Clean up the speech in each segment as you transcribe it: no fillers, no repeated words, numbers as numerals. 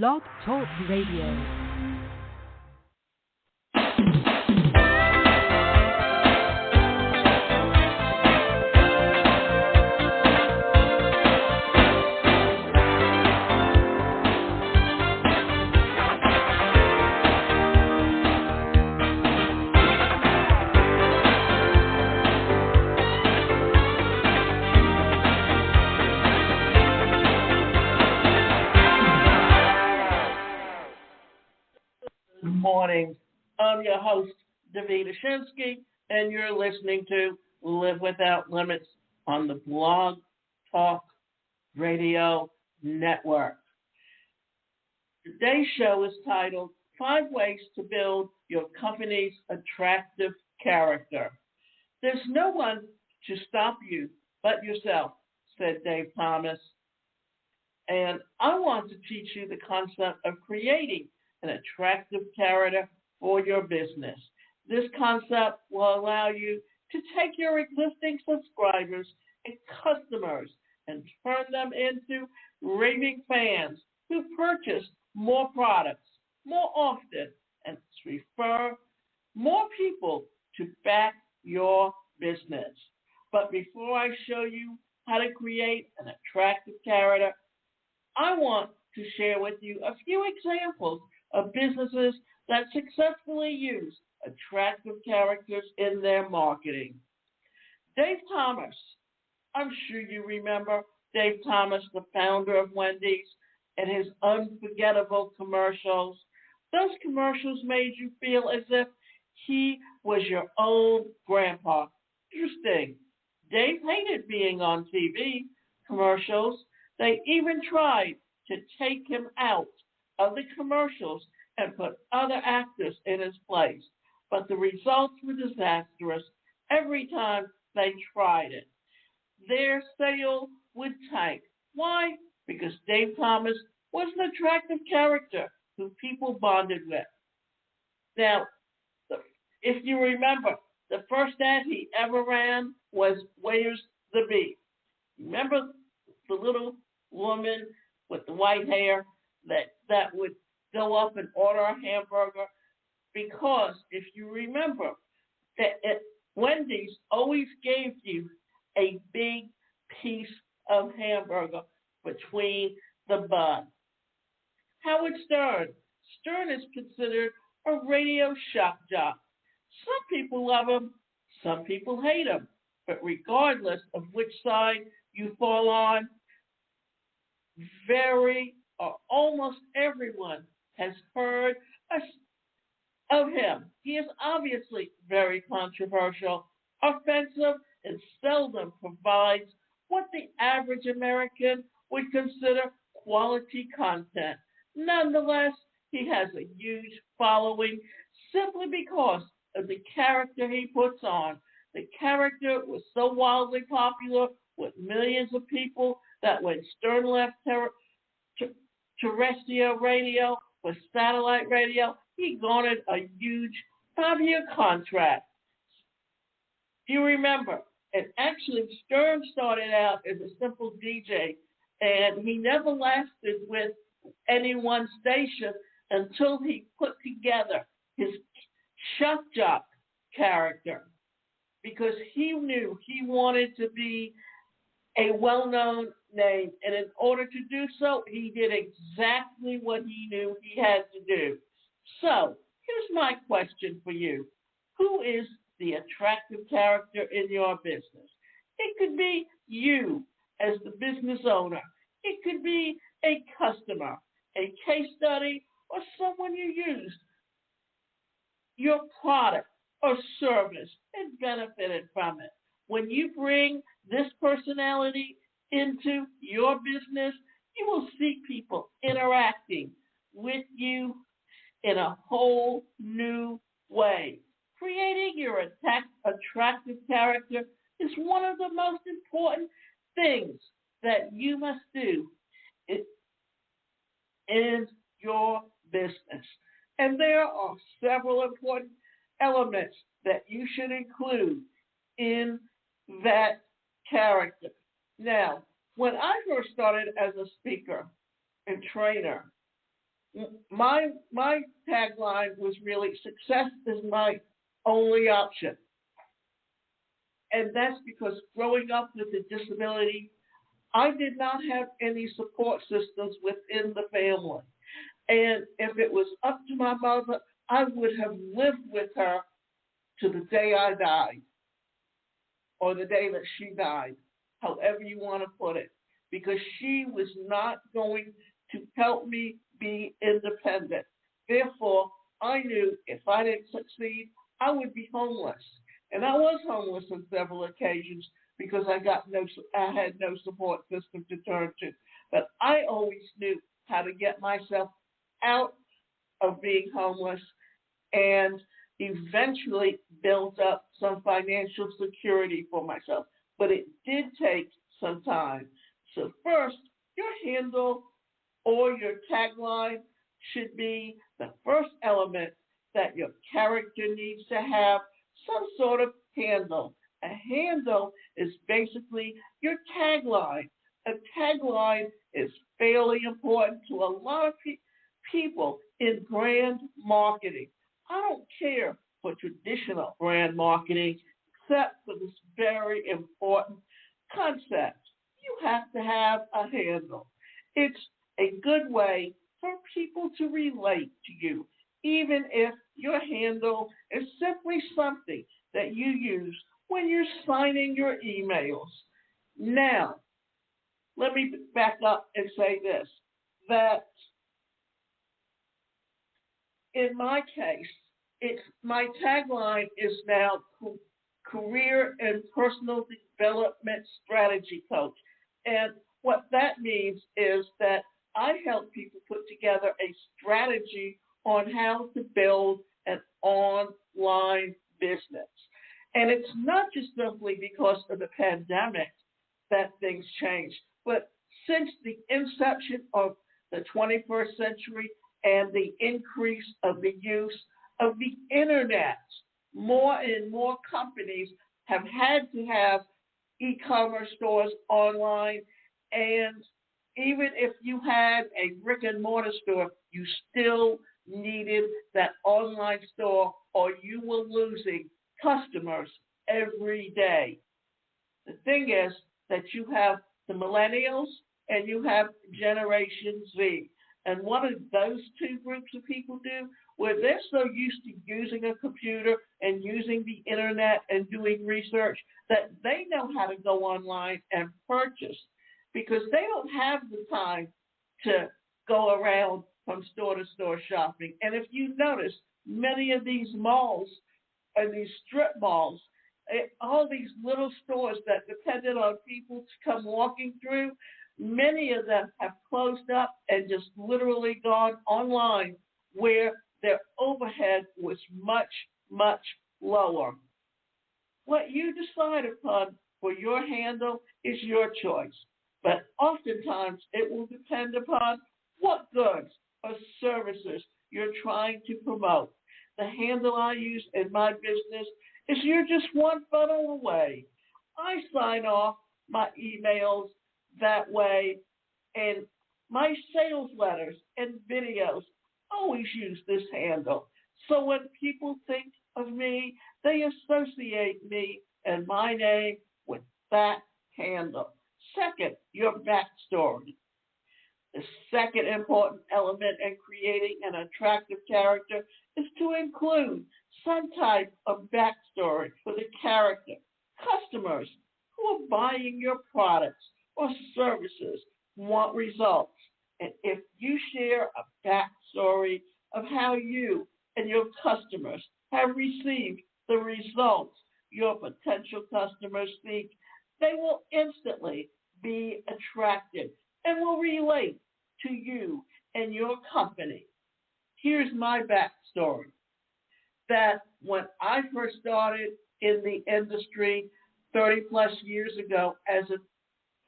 Blog Talk Radio. Morning. I'm your host, Davida Shinsky, and you're listening to Live Without Limits on the Blog Talk Radio Network. Today's show is titled 5 Ways to Build Your Company's Attractive Character. There's no one to stop you but yourself, said Dave Thomas. And I want to teach you the concept of creating an attractive character for your business. This concept will allow you to take your existing subscribers and customers and turn them into raving fans who purchase more products more often and refer more people to back your business. But before I show you how to create an attractive character, I want to share with you a few examples of businesses that successfully use attractive characters in their marketing. Dave Thomas, I'm sure you remember Dave Thomas, the founder of Wendy's, and his unforgettable commercials. Those commercials made you feel as if he was your own grandpa. Interesting. Dave hated being on TV commercials. They even tried to take him out of the commercials and put other actors in his place. But the results were disastrous every time they tried it. Their sale would tank. Why? Because Dave Thomas was an attractive character who people bonded with. Now, if you remember, the first ad he ever ran was Where's the Beef? Remember the little woman with the white hair that would go up and order a hamburger? Because if you remember, Wendy's always gave you a big piece of hamburger between the bun. Howard Stern. Stern is considered a radio shock jock. Some people love him, some people hate him. But regardless of which side you fall on, almost everyone has heard of him. He is obviously very controversial, offensive, and seldom provides what the average American would consider quality content. Nonetheless, he has a huge following simply because of the character he puts on. The character was so wildly popular with millions of people that when Stern left terrestrial radio with satellite radio, he garnered a huge 5-year contract. You remember, and actually Stern started out as a simple DJ, and he never lasted with any one station until he put together his shock jock character, because he knew he wanted to be a well-known name, and in order to do so, he did exactly what he knew he had to do. So, here's my question for you. Who is the attractive character in your business? It could be you as the business owner. It could be a customer, a case study, or someone you used your product or service and benefited from it. When you bring this personality into your business, you will see people interacting with you in a whole new way. Creating your attractive character is one of the most important things that you must do in your business. And there are several important elements that you should include in that character. Now, when I first started as a speaker and trainer, My tagline was really success is my only option. And that's because growing up with a disability, I did not have any support systems within the family. And if it was up to my mother, I would have lived with her to the day I died or the day that she died, however you want to put it, because she was not going to help me be independent. Therefore, I knew if I didn't succeed, I would be homeless. And I was homeless on several occasions because I had no support system to turn to. But I always knew how to get myself out of being homeless and eventually built up some financial security for myself. But it did take some time. So first, your handle or your tagline should be the first element that your character needs to have some sort of handle. A handle is basically your tagline. A tagline is fairly important to a lot of people in brand marketing. I don't care for traditional brand marketing, except for this very important concept. You have to have a handle. It's a good way for people to relate to you, even if your handle is simply something that you use when you're signing your emails. Now, let me back up and say this, that in my case, my tagline is now career and personal development strategy coach. And what that means is that I help people put together a strategy on how to build an online business. And it's not just simply because of the pandemic that things changed, but since the inception of the 21st century and the increase of the use of the internet, more and more companies have had to have e-commerce stores online, and even if you had a brick and mortar store, you still needed that online store or you were losing customers every day. The thing is that you have the millennials and you have Generation Z. And what do those two groups of people do? Where they're so used to using a computer and using the internet and doing research that they know how to go online and purchase, because they don't have the time to go around from store to store shopping. And if you notice, many of these malls and these strip malls, all these little stores that depended on people to come walking through, many of them have closed up and just literally gone online, where their overhead was much, much lower. What you decide upon for your handle is your choice, but oftentimes it will depend upon what goods or services you're trying to promote. The handle I use in my business is you're just one funnel away. I sign off my emails that way, and my sales letters and videos always use this handle. So when people think of me, they associate me and my name with that handle. Second, your backstory. The second important element in creating an attractive character is to include some type of backstory for the character. Customers who are buying your products or services want results. And if you share a backstory of how you and your customers have received the results your potential customers seek, they will instantly be attracted and will relate to you and your company. Here's my backstory. That when I first started in the industry 30 plus years ago as a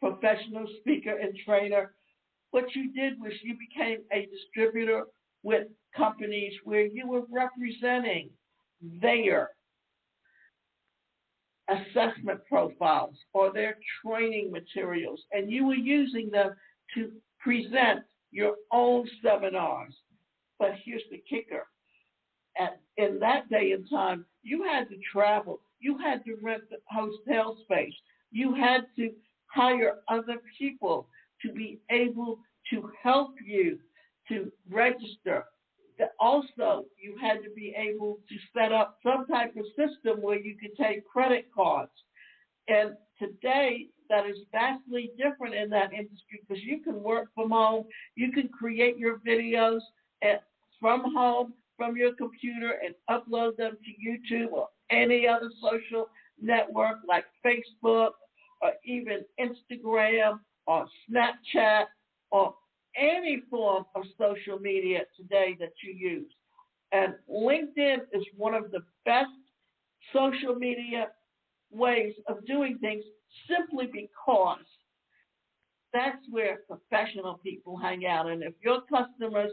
professional speaker and trainer, what you did was you became a distributor with companies where you were representing their assessment profiles or their training materials, and you were using them to present your own seminars. But here's the kicker. In that day and time, you had to travel. You had to rent the hotel space. You had to hire other people to be able to help you to register. Also, you had to be able to set up some type of system where you could take credit cards. And today, that is vastly different in that industry because you can work from home. You can create your videos from home, from your computer, and upload them to YouTube or any other social network like Facebook or even Instagram or Snapchat or any form of social media today that you use. And LinkedIn is one of the best social media ways of doing things simply because that's where professional people hang out. And if your customers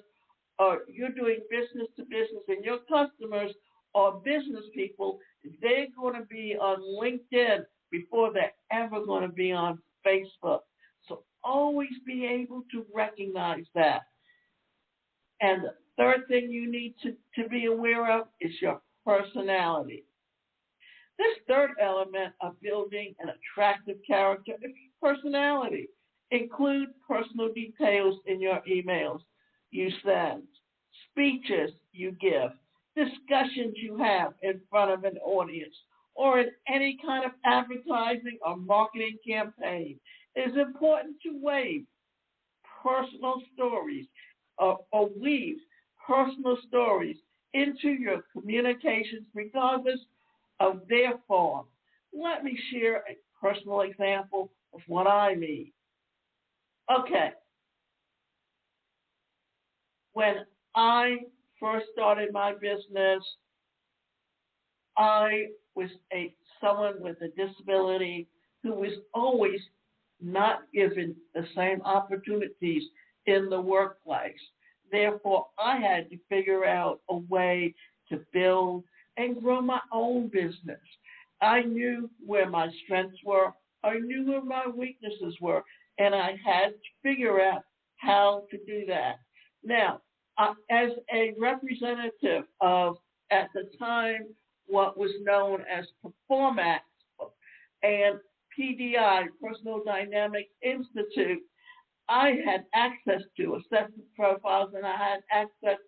you're doing business to business and your customers are business people, they're going to be on LinkedIn before they're ever going to be on Facebook. So always be able to recognize that. And the third thing you need to be aware of is your personality. This third element of building an attractive character is personality. Include personal details in your emails you send, speeches you give, discussions you have in front of an audience, or in any kind of advertising or marketing campaign. It is important to weave personal stories or weave personal stories into your communications regardless of their form. Let me share a personal example of what I mean. Okay. When I first started my business, I was someone with a disability who was always not given the same opportunities in the workplace. Therefore, I had to figure out a way to build and grow my own business. I knew where my strengths were. I knew where my weaknesses were, and I had to figure out how to do that. Now, as a representative of, at the time, what was known as Performax and PDI, Personal Dynamics Institute, I had access to assessment profiles and I had access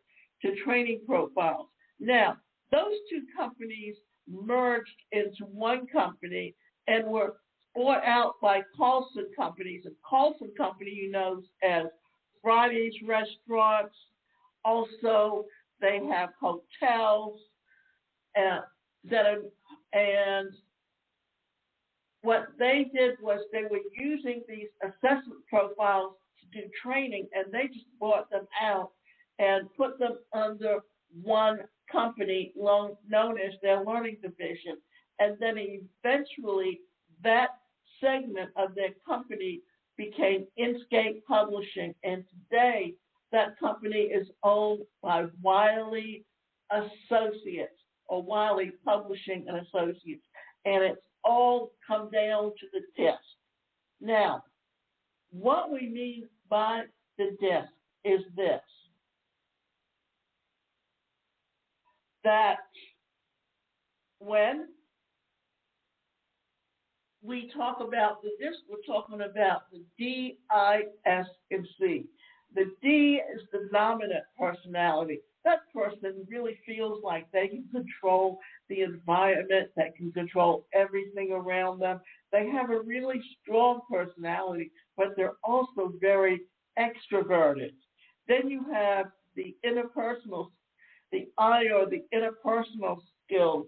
to training profiles. Now, those two companies merged into one company and were bought out by Carlson Companies. And Carlson Company, you know, as Friday's Restaurants. Also, they have hotels, and what they did was they were using these assessment profiles to do training, and they just bought them out and put them under one company known as their learning division. And then eventually that segment of their company became Inkscape Publishing, and today that company is owned by Wiley Associates, or Wiley Publishing and Associates, and it's all come down to the disc. Now, what we mean by the disc is this, that when we talk about the disc, we're talking about the D, I, S, and C. The D is the dominant personality. That person really feels like they can control the environment, that can control everything around them. They have a really strong personality, but they're also very extroverted. Then you have the interpersonal, the I, or the interpersonal skills,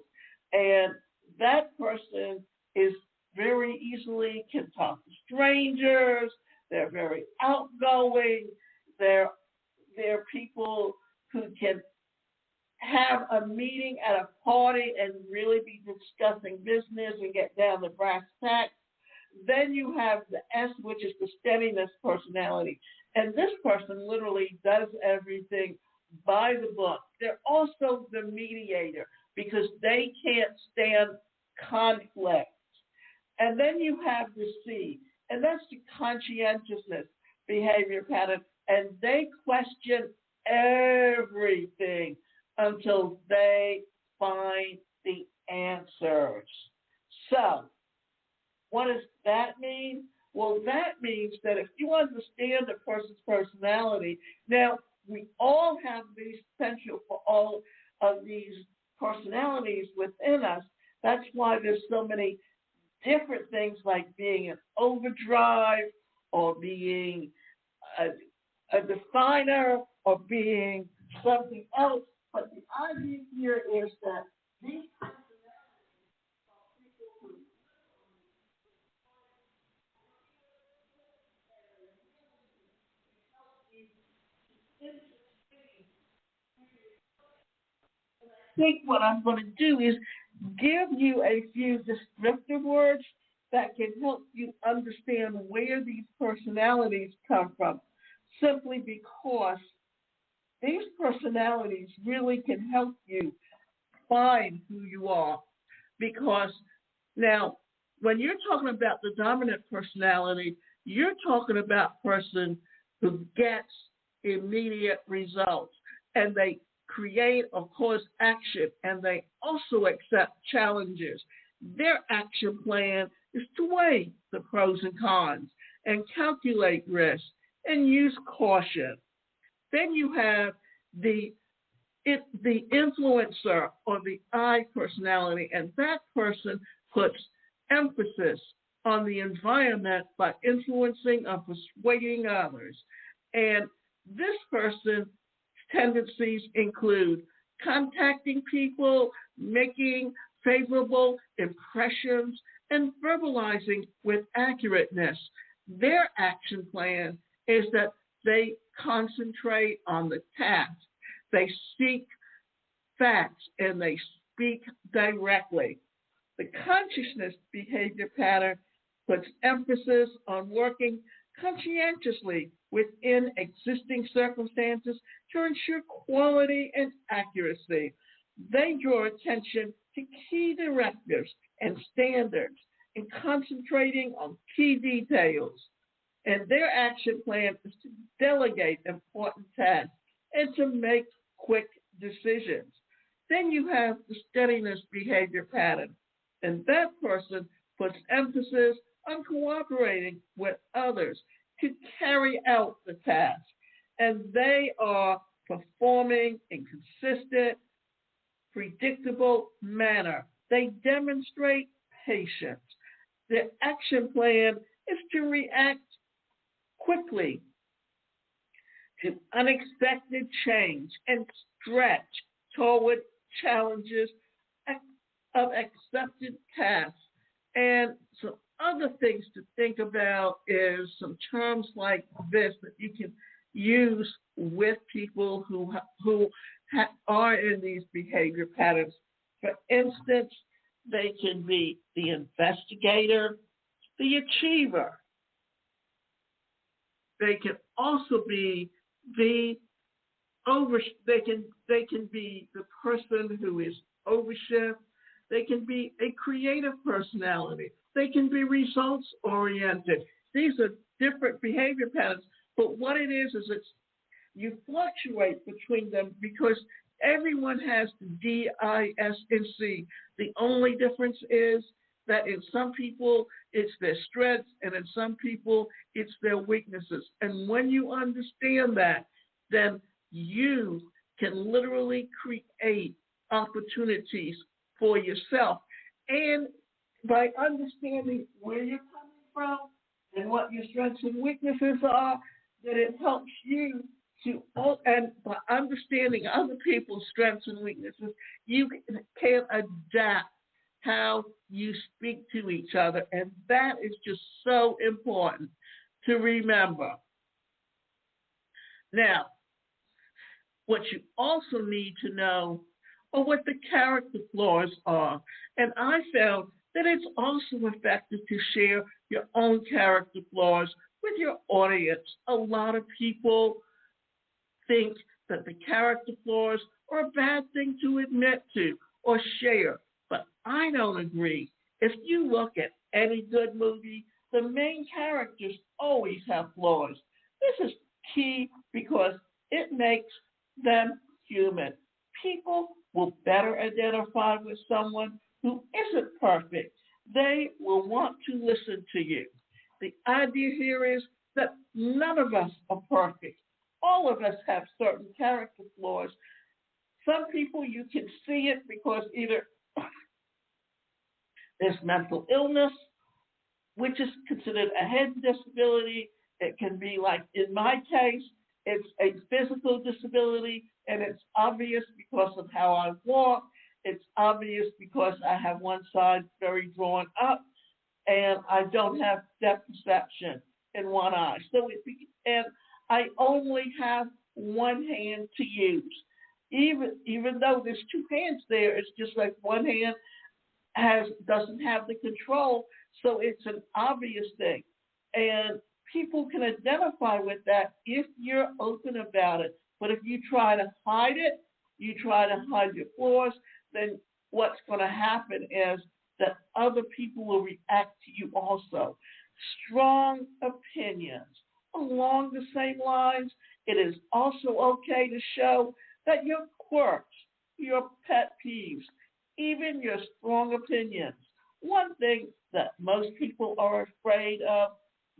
and that person is very easily can talk to strangers. They're very outgoing. They're people who can have a meeting at a party and really be discussing business and get down to brass tacks. Then you have the S, which is the steadiness personality. And this person literally does everything by the book. They're also the mediator because they can't stand conflict. And then you have the C, and that's the conscientiousness behavior pattern. And they question everything until they find the answers. So, what does that mean? Well, that means that if you understand a person's personality, now we all have the potential for all of these personalities within us. That's why there's so many different things like being an overdrive or being a definer or being something else. But the idea here is that these I think what I'm going to do is give you a few descriptive words that can help you understand where these personalities come from, simply because these personalities really can help you find who you are. Because now, when you're talking about the dominant personality, you're talking about a person who gets immediate results, and they create or cause action, and they also accept challenges. Their action plan is to weigh the pros and cons and calculate risk and use caution. Then you have the influencer or the I personality, and that person puts emphasis on the environment by influencing or persuading others. And this person's tendencies include contacting people, making favorable impressions, and verbalizing with accurateness. Their action plan is that they concentrate on the task. They seek facts and they speak directly. The consciousness behavior pattern puts emphasis on working conscientiously within existing circumstances to ensure quality and accuracy. They draw attention to key directives and standards and concentrating on key details. And their action plan is to delegate important tasks and to make quick decisions. Then you have the steadiness behavior pattern, and that person puts emphasis on cooperating with others to carry out the task. And they are performing in consistent, predictable manner. They demonstrate patience. Their action plan is to react quickly to unexpected change and stretch toward challenges of accepted tasks. And some other things to think about is some terms like this that you can use with people who are in these behavior patterns. For instance, they can be the investigator, the achiever. They can also be they can be the person who is overshift. They can be a creative personality. They can be results oriented. These are different behavior patterns, but what it is you fluctuate between them because everyone has the D, I, S, and C. The only difference is that in some people it's their strengths and in some people it's their weaknesses. And when you understand that, then you can literally create opportunities for yourself. And by understanding where you're coming from and what your strengths and weaknesses are, that it helps you to, and by understanding other people's strengths and weaknesses, you can adapt how you speak to each other. And that is just so important to remember. Now, what you also need to know are what the character flaws are. And I found that it's also effective to share your own character flaws with your audience. A lot of people think that the character flaws are a bad thing to admit to or share, but I don't agree. If you look at any good movie, the main characters always have flaws. This is key because it makes them human. People will better identify with someone who isn't perfect. They will want to listen to you. The idea here is that none of us are perfect. All of us have certain character flaws. Some people you can see it because either there's mental illness, which is considered a hidden disability. It can be like in my case, it's a physical disability, and it's obvious because of how I walk. It's obvious because I have one side very drawn up, and I don't have depth perception in one eye. And I only have one hand to use. Even though there's two hands there, it's just like one hand doesn't have the control, so it's an obvious thing. And people can identify with that if you're open about it. But if you try to hide it, you try to hide your flaws, then what's going to happen is that other people will react to you also. Strong opinions. Along the same lines, it is also okay to show that your quirks, your pet peeves, even your strong opinions. One thing that most people are afraid of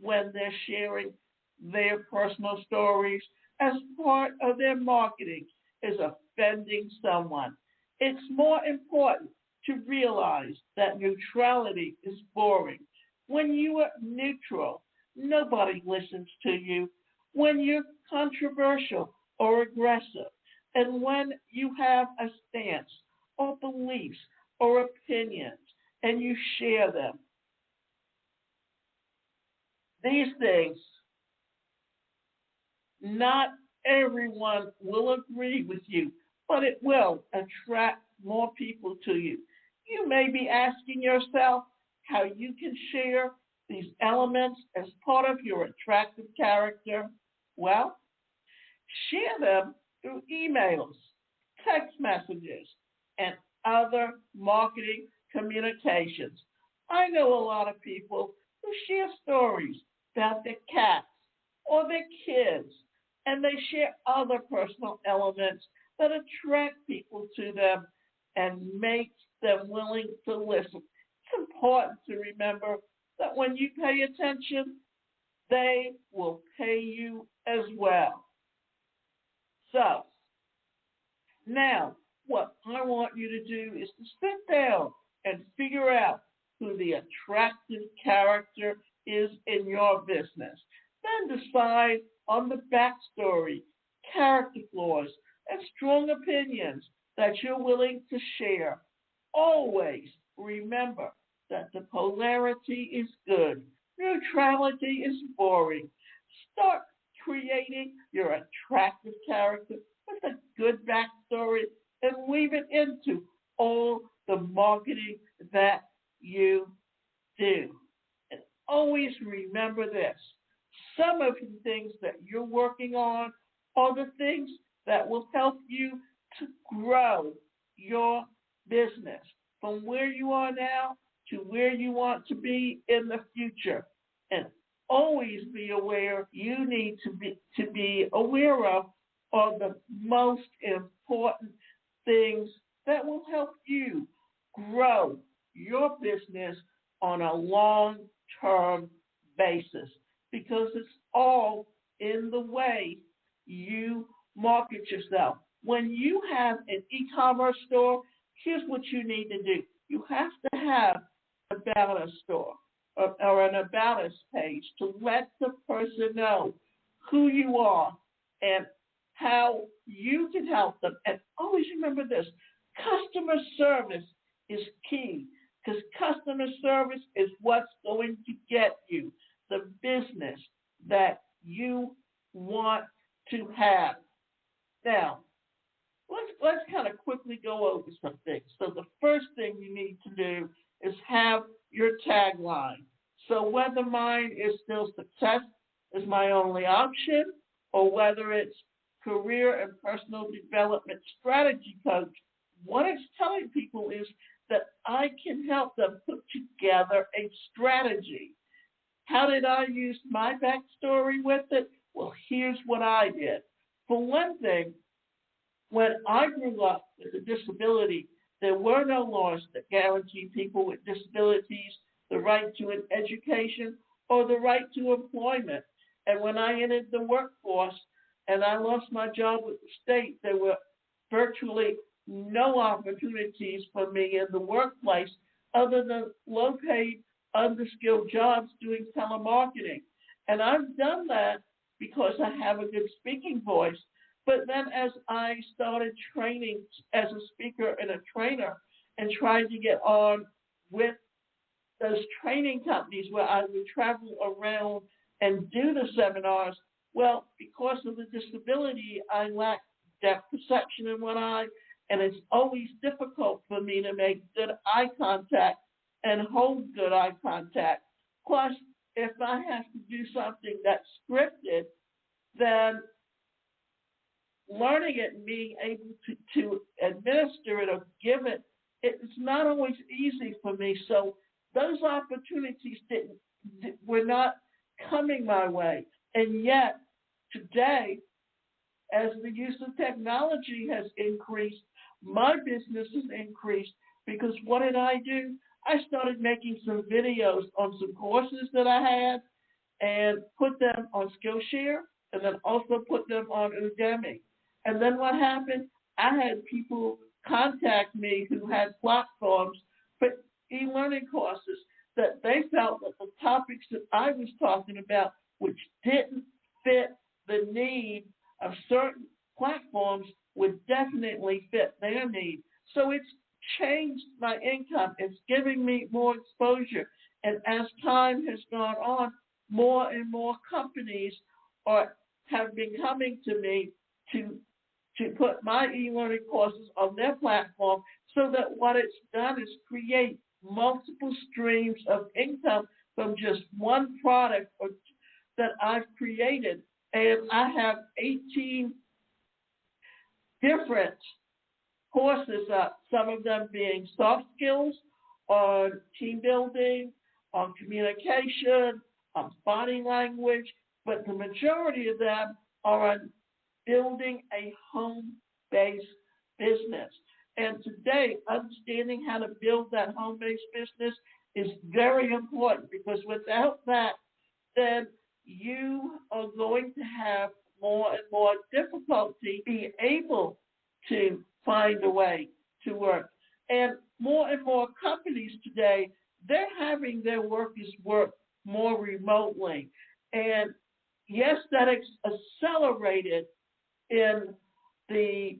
when they're sharing their personal stories as part of their marketing is offending someone. It's more important to realize that neutrality is boring. When you are neutral, nobody listens to you. When you're controversial or aggressive, and when you have a stance or beliefs or opinions and you share them, these things, not everyone will agree with you, but it will attract more people to you. You may be asking yourself how you can share these elements as part of your attractive character. Well, share them through emails, text messages, and other marketing communications. I know a lot of people who share stories about their cats or their kids, and they share other personal elements that attract people to them and make them willing to listen. It's important to remember that when you pay attention, they will pay you as well. So, now what I want you to do is to sit down and figure out who the attractive character is in your business. Then decide on the backstory, character flaws, and strong opinions that you're willing to share. Always remember that the polarity is good. Neutrality is boring. Start creating your attractive character with a good backstory and weave it into all the marketing that you do. And always remember this. Some of the things that you're working on are the things that will help you to grow your business from where you are now to where you want to be in the future. And always be aware you need to be aware of are the most important things that will help you grow your business on a long-term basis, because it's all in the way you market yourself. When you have an e-commerce store, here's what you need to do. You have to have an About Us store or an About Us page to let the person know who you are and how you can help them. And always remember this, customer service is key, because customer service is what's going to get you the business that you want to have. Now, let's kind of quickly go over some things. So the first thing you need to do is have your tagline. So whether mine is still success is my only option, or whether it's career and personal development strategy coach, what it's telling people is that I can help them put together a strategy. How did I use my backstory with it? Well, here's what I did. For one thing, When I grew up with a disability, there were no laws that guaranteed people with disabilities the right to an education or the right to employment. And when I entered the workforce and I lost my job with the state, there were virtually no opportunities for me in the workplace other than low-paid, underskilled jobs doing telemarketing. And I've done that because I have a good speaking voice. But then as I started training as a speaker and a trainer and tried to get on with those training companies where I would travel around and do the seminars, well, because of the disability, I lack depth perception in one eye, and it's always difficult for me to make good eye contact and hold good eye contact. Plus, if I have to do something that's scripted, then learning it and being able to administer it or give it, it's not always easy for me. So those opportunities were not coming my way. And yet, today, as the use of technology has increased, my business has increased because what did I do? I started making some videos on some courses that I had and put them on Skillshare and then also put them on Udemy. And then what happened? I had people contact me who had platforms for e-learning courses that they felt that the topics that I was talking about, which didn't fit the need of certain platforms, would definitely fit their need. So it's changed my income. It's giving me more exposure. And as time has gone on, more and more companies have been coming to me to put my e-learning courses on their platform, so that what it's done is create multiple streams of income from just one product that I've created. And I have 18 different courses up, some of them being soft skills, on team building, on communication, on body language, but the majority of them are on building a home-based business. And today, understanding how to build that home-based business is very important, because without that, then you are going to have more and more difficulty being able to find a way to work. And more companies today, they're having their workers work more remotely. And yes, that accelerated in the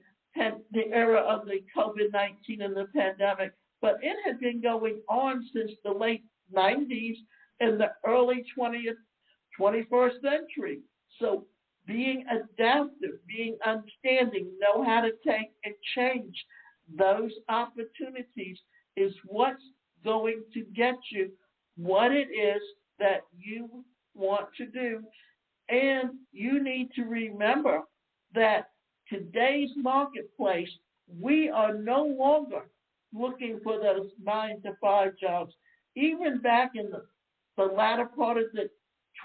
era of the COVID-19 and the pandemic, but it had been going on since the late 90s and the early 21st century. So being adaptive, being understanding, know how to take and change those opportunities is what's going to get you what it is that you want to do. And you need to remember that today's marketplace, we are no longer looking for those 9-to-5 jobs. Even back in the latter part of the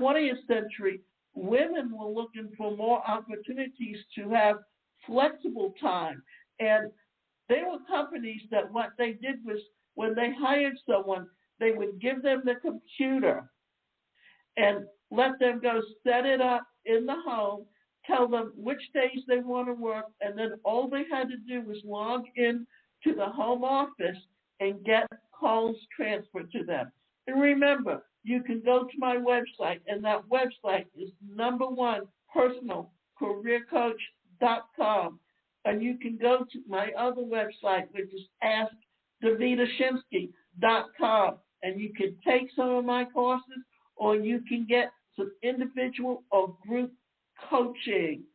20th century, women were looking for more opportunities to have flexible time. And there were companies that what they did was, when they hired someone, they would give them the computer and let them go set it up in the home, tell them which days they want to work, and then all they had to do was log in to the home office and get calls transferred to them. And remember, you can go to my website, and that website is #1personalcareercoach.com. And you can go to my other website, which is askdavidashinsky.com, and you can take some of my courses, or you can get some individual or group coaching